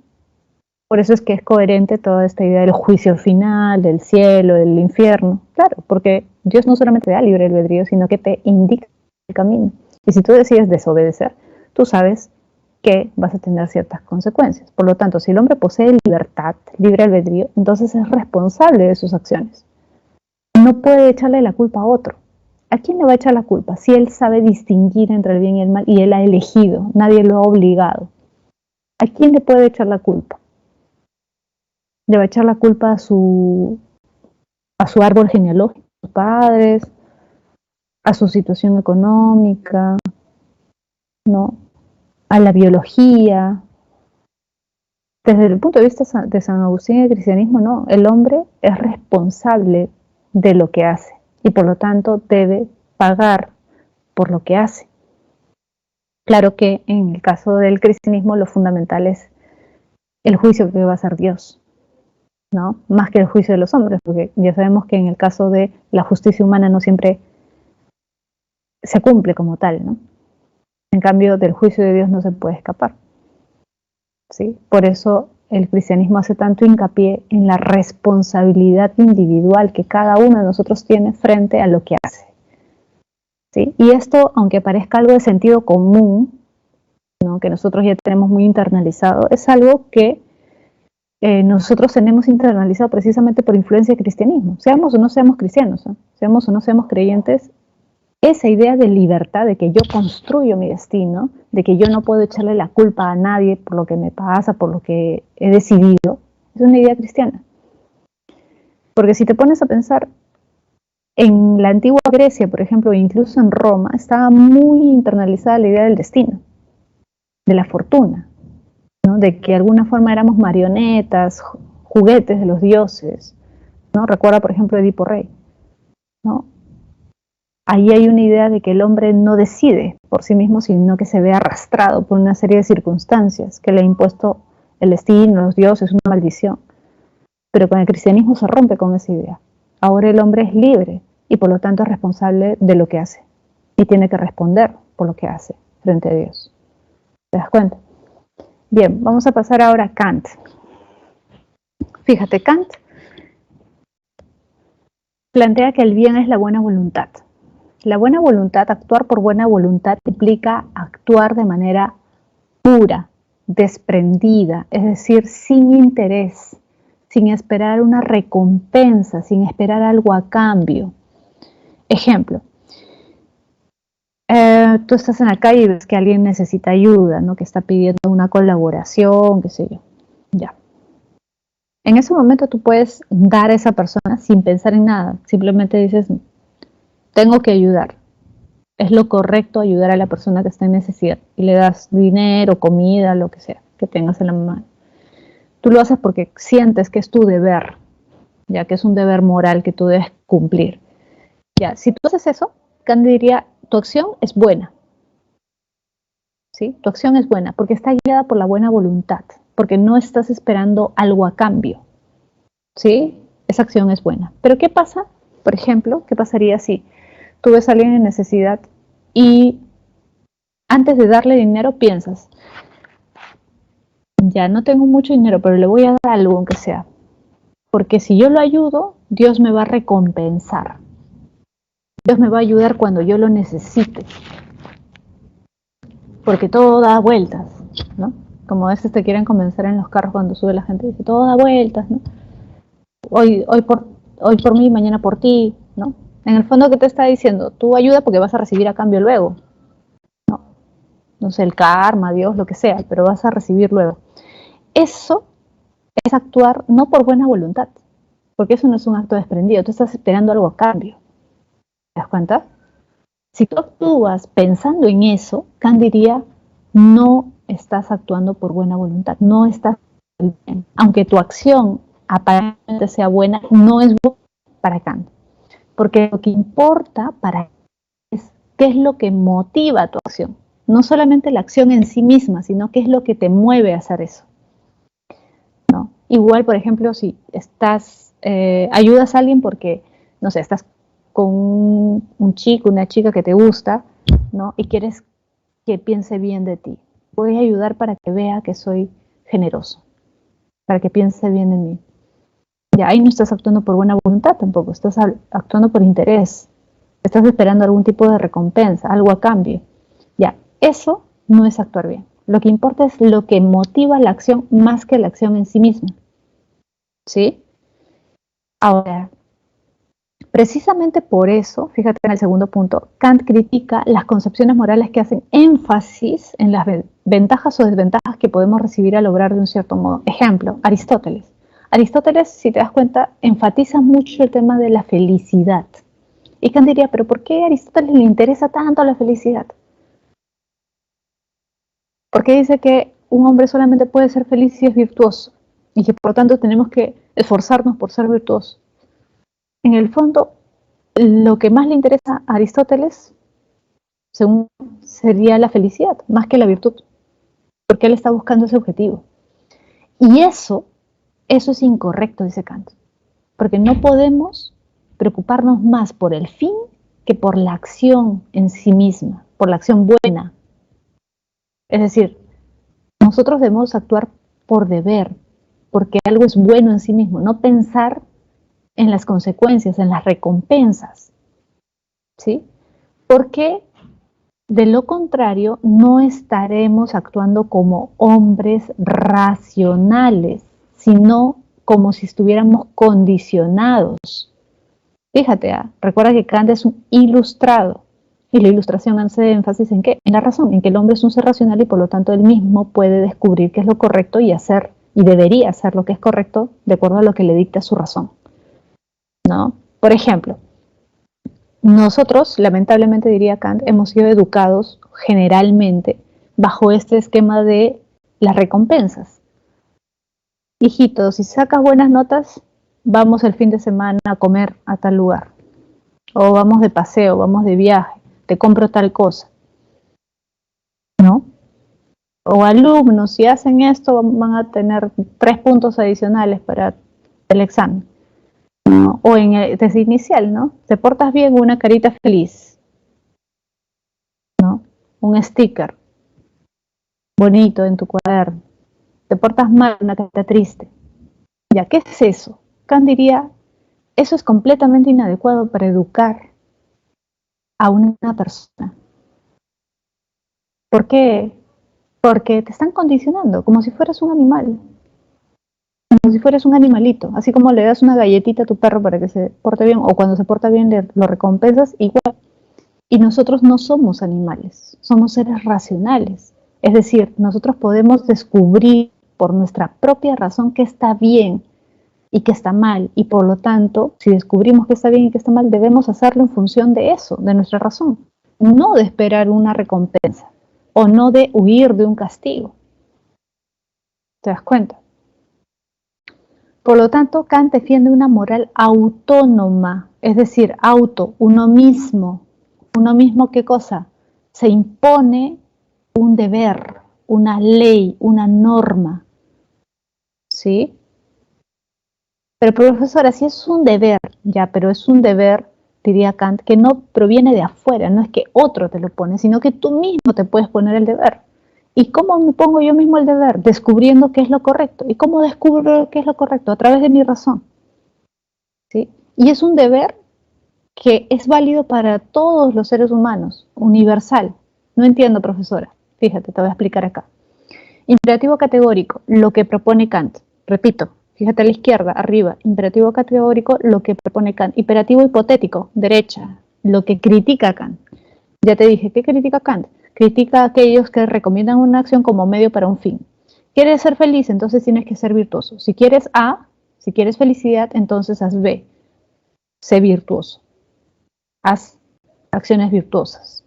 Por eso es que es coherente toda esta idea del juicio final, del cielo, del infierno. Claro, porque Dios no solamente te da libre albedrío, sino que te indica el camino. Y si tú decides desobedecer, tú sabes que vas a tener ciertas consecuencias. Por lo tanto, si el hombre posee libertad, libre albedrío, entonces es responsable de sus acciones. No puede echarle la culpa a otro. ¿A quién le va a echar la culpa? Si él sabe distinguir entre el bien y el mal y él ha elegido, nadie lo ha obligado. ¿A quién le puede echar la culpa? Le va a echar la culpa a su árbol genealógico, a sus padres, a su situación económica, ¿no? A la biología. Desde el punto de vista de San Agustín y el cristianismo, no. El hombre es responsable de lo que hace y por lo tanto debe pagar por lo que hace. Claro que en el caso del cristianismo lo fundamental es el juicio que va a hacer Dios, ¿no? Más que el juicio de los hombres, porque ya sabemos que en el caso de la justicia humana no siempre se cumple como tal, ¿no? En cambio, del juicio de Dios no se puede escapar, ¿sí? Por eso el cristianismo hace tanto hincapié en la responsabilidad individual que cada uno de nosotros tiene frente a lo que hace, ¿sí? Y esto, aunque parezca algo de sentido común, ¿no? Que nosotros ya tenemos muy internalizado, es algo que nosotros tenemos internalizado precisamente por influencia del cristianismo. Seamos o no seamos cristianos, ¿eh? Seamos o no seamos creyentes, esa idea de libertad, de que yo construyo mi destino, de que yo no puedo echarle la culpa a nadie por lo que me pasa, por lo que he decidido, es una idea cristiana. Porque si te pones a pensar, en la antigua Grecia, por ejemplo, e incluso en Roma, estaba muy internalizada la idea del destino, de la fortuna, ¿no? De que de alguna forma éramos marionetas, juguetes de los dioses, ¿no? Recuerda, por ejemplo, Edipo Rey, ¿no? Ahí hay una idea de que el hombre no decide por sí mismo, sino que se ve arrastrado por una serie de circunstancias que le ha impuesto el destino, los dioses, una maldición. Pero con el cristianismo se rompe con esa idea. Ahora el hombre es libre y por lo tanto es responsable de lo que hace y tiene que responder por lo que hace frente a Dios. ¿Te das cuenta? Bien, vamos a pasar ahora a Kant. Fíjate, Kant plantea que el bien es la buena voluntad. La buena voluntad, actuar por buena voluntad, implica actuar de manera pura, desprendida, es decir, sin interés, sin esperar una recompensa, sin esperar algo a cambio. Ejemplo, tú estás en la calle y ves que alguien necesita ayuda, ¿no? Que está pidiendo una colaboración, qué sé yo. Ya. En ese momento tú puedes dar a esa persona sin pensar en nada, simplemente dices, tengo que ayudar. Es lo correcto ayudar a la persona que está en necesidad y le das dinero, comida, lo que sea que tengas en la mano. Tú lo haces porque sientes que es tu deber, ya que es un deber moral que tú debes cumplir. Ya, si tú haces eso, Kant diría, tu acción es buena. ¿sí? Tu acción es buena porque está guiada por la buena voluntad, porque no estás esperando algo a cambio, ¿sí? Esa acción es buena. Pero ¿qué pasa? Por ejemplo, ¿qué pasaría si tú ves a alguien en necesidad y antes de darle dinero piensas, ya no tengo mucho dinero, pero le voy a dar algo aunque sea, porque si yo lo ayudo, Dios me va a recompensar. Dios me va a ayudar cuando yo lo necesite, porque todo da vueltas, ¿no? Como a veces te quieren convencer en los carros cuando sube la gente, dice, todo da vueltas, ¿no? Hoy por mí, mañana por ti, ¿no? En el fondo, ¿qué te está diciendo? Tú ayuda porque vas a recibir a cambio luego, ¿no? No sé, el karma, Dios, lo que sea, pero vas a recibir luego. Eso es actuar no por buena voluntad, porque eso no es un acto desprendido, tú estás esperando algo a cambio. ¿Te das cuenta? Si tú actúas pensando en eso, Kant diría, no estás actuando por buena voluntad, no estás bien. Aunque tu acción aparentemente sea buena, no es buena para Kant. Porque lo que importa para es qué es lo que motiva tu acción. No solamente la acción en sí misma, sino qué es lo que te mueve a hacer eso, ¿no? Igual, por ejemplo, si ayudas a alguien porque, no sé, estás con un chico, una chica que te gusta, ¿no? Y quieres que piense bien de ti. Voy a ayudar para que vea que soy generoso, para que piense bien de mí. Ya ahí no estás actuando por buena voluntad tampoco, estás actuando por interés, estás esperando algún tipo de recompensa, algo a cambio. Ya, eso no es actuar bien. Lo que importa es lo que motiva la acción más que la acción en sí misma. ¿Sí? Ahora, precisamente por eso, fíjate en el segundo punto, Kant critica las concepciones morales que hacen énfasis en las ventajas o desventajas que podemos recibir al obrar de un cierto modo. Ejemplo, Aristóteles. Aristóteles, si te das cuenta, enfatiza mucho el tema de la felicidad. Y Kant diría, pero ¿por qué a Aristóteles le interesa tanto la felicidad? Porque dice que un hombre solamente puede ser feliz si es virtuoso y que por lo tanto tenemos que esforzarnos por ser virtuosos. En el fondo, lo que más le interesa a Aristóteles, según sería la felicidad, más que la virtud, porque él está buscando ese objetivo. Y eso es incorrecto, dice Kant, porque no podemos preocuparnos más por el fin que por la acción en sí misma, por la acción buena. Es decir, nosotros debemos actuar por deber, porque algo es bueno en sí mismo, no pensar en las consecuencias, en las recompensas, ¿sí? Porque de lo contrario, no estaremos actuando como hombres racionales, sino como si estuviéramos condicionados. Fíjate, recuerda que Kant es un ilustrado y la ilustración hace énfasis en qué, en la razón, en que el hombre es un ser racional y por lo tanto él mismo puede descubrir qué es lo correcto y hacer y debería hacer lo que es correcto de acuerdo a lo que le dicta su razón, ¿no? Por ejemplo, nosotros, lamentablemente diría Kant, hemos sido educados generalmente bajo este esquema de las recompensas. Hijito, si sacas buenas notas, vamos el fin de semana a comer a tal lugar. O vamos de paseo, vamos de viaje, te compro tal cosa. ¿No? O alumnos, si hacen esto, van a tener 3 puntos adicionales para el examen. ¿No? O desde inicial, ¿no? Te portas bien, una carita feliz, ¿no? Un sticker bonito en tu cuaderno. Te portas mal, una carita triste. Ya, ¿qué es eso? Kant diría, eso es completamente inadecuado para educar a una persona. ¿Por qué? Porque te están condicionando, como si fueras un animal, como si fueras un animalito, así como le das una galletita a tu perro para que se porte bien, o cuando se porta bien lo recompensas, igual. Y nosotros no somos animales, somos seres racionales. Es decir, nosotros podemos descubrir por nuestra propia razón qué está bien y qué está mal. Y por lo tanto, si descubrimos qué está bien y qué está mal, debemos hacerlo en función de eso, de nuestra razón. No de esperar una recompensa o no de huir de un castigo. ¿Te das cuenta? Por lo tanto, Kant defiende una moral autónoma, es decir, uno mismo. Uno mismo, ¿qué cosa? Se impone un deber, una ley, una norma, ¿sí? Pero profesora, si es un deber, ya, pero es un deber, diría Kant, que no proviene de afuera, no es que otro te lo pone, sino que tú mismo te puedes poner el deber. ¿Y cómo me pongo yo mismo el deber? Descubriendo qué es lo correcto. ¿Y cómo descubro qué es lo correcto? A través de mi razón, ¿sí? Y es un deber que es válido para todos los seres humanos, universal. No entiendo, profesora. Fíjate, te voy a explicar acá. Imperativo categórico, lo que propone Kant. Repito, fíjate a la izquierda, arriba. Imperativo categórico, lo que propone Kant. Imperativo hipotético, derecha, lo que critica Kant. Ya te dije, ¿qué critica Kant? Critica a aquellos que recomiendan una acción como medio para un fin. ¿Quieres ser feliz? Entonces tienes que ser virtuoso. Si quieres A, si quieres felicidad, entonces haz B. Sé virtuoso. Haz acciones virtuosas.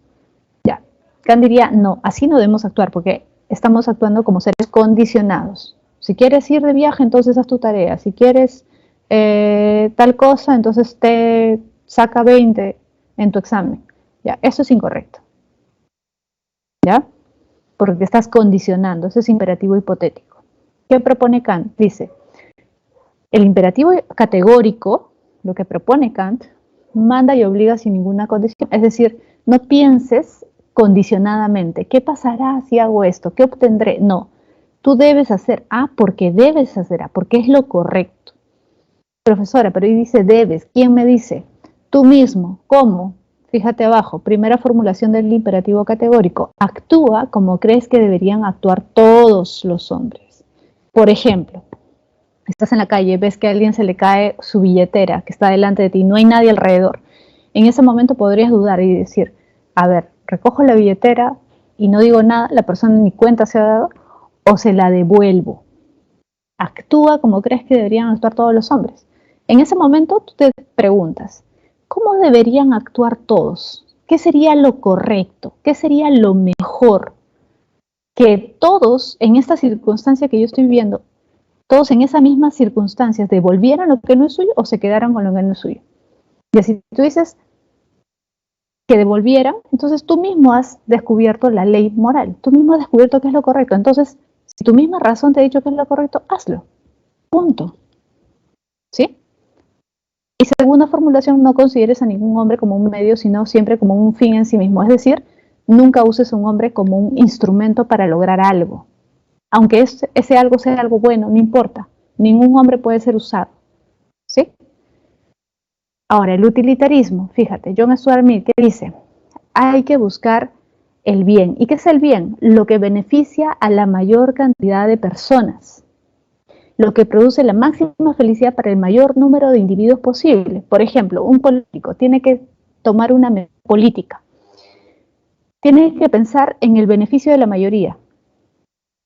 Ya. Kant diría, no, así no debemos actuar porque estamos actuando como seres condicionados. Si quieres ir de viaje, entonces haz tu tarea. Si quieres tal cosa, entonces te saca 20 en tu examen. Ya, eso es incorrecto. ¿Ya? Porque te estás condicionando. Eso es imperativo hipotético. ¿Qué propone Kant? Dice, el imperativo categórico, lo que propone Kant, manda y obliga sin ninguna condición. Es decir, no pienses condicionadamente. ¿Qué pasará si hago esto? ¿Qué obtendré? No. Tú debes hacer A porque debes hacer A, porque es lo correcto. Profesora, pero ahí dice debes. ¿Quién me dice? Tú mismo. ¿Cómo? Fíjate abajo, primera formulación del imperativo categórico. Actúa como crees que deberían actuar todos los hombres. Por ejemplo, estás en la calle, ves que a alguien se le cae su billetera que está delante de ti, no hay nadie alrededor. En ese momento podrías dudar y decir, a ver, recojo la billetera y no digo nada, la persona ni cuenta se ha dado, o se la devuelvo. Actúa como crees que deberían actuar todos los hombres. En ese momento tú te preguntas, ¿cómo deberían actuar todos? ¿Qué sería lo correcto? ¿Qué sería lo mejor? Que todos en esta circunstancia que yo estoy viviendo, todos en esas mismas circunstancias devolvieran lo que no es suyo o se quedaran con lo que no es suyo. Y así tú dices que devolvieran, entonces tú mismo has descubierto la ley moral, tú mismo has descubierto qué es lo correcto. Entonces, si tu misma razón te ha dicho qué es lo correcto, hazlo. Punto. ¿Sí? Y segunda formulación, no consideres a ningún hombre como un medio, sino siempre como un fin en sí mismo. Es decir, nunca uses a un hombre como un instrumento para lograr algo. Aunque ese algo sea algo bueno, no importa. Ningún hombre puede ser usado. ¿Sí? Ahora, el utilitarismo, fíjate, John Stuart Mill, ¿qué dice? Hay que buscar el bien. ¿Y qué es el bien? Lo que beneficia a la mayor cantidad de personas, lo que produce la máxima felicidad para el mayor número de individuos posible. Por ejemplo, un político tiene que tomar una política, tiene que pensar en el beneficio de la mayoría,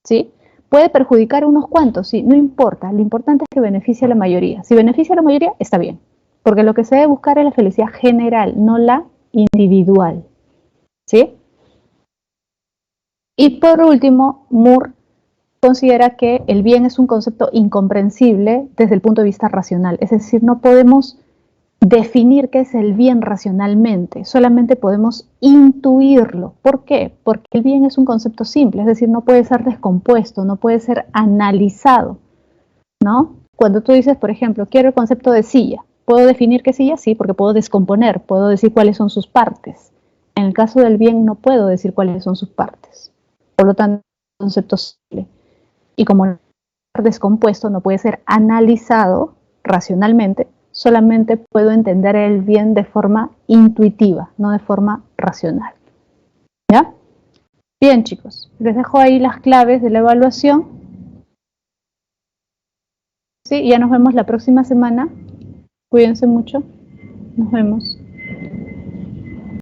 ¿sí? Puede perjudicar a unos cuantos, sí, no importa, lo importante es que beneficie a la mayoría. Si beneficia a la mayoría, está bien, porque lo que se debe buscar es la felicidad general, no la individual, ¿sí? Y por último, Moore considera que el bien es un concepto incomprensible desde el punto de vista racional, es decir, no podemos definir qué es el bien racionalmente, solamente podemos intuirlo. ¿Por qué? Porque el bien es un concepto simple, es decir, no puede ser descompuesto, no puede ser analizado, ¿no? Cuando tú dices, por ejemplo, quiero el concepto de silla, ¿puedo definir qué silla? Sí, porque puedo descomponer, puedo decir cuáles son sus partes. En el caso del bien no puedo decir cuáles son sus partes. Por lo tanto, es un concepto simple. Y como no es descompuesto, no puede ser analizado racionalmente, solamente puedo entender el bien de forma intuitiva, no de forma racional. ¿Ya? Bien, chicos, les dejo ahí las claves de la evaluación. Sí, ya nos vemos la próxima semana. Cuídense mucho. Nos vemos.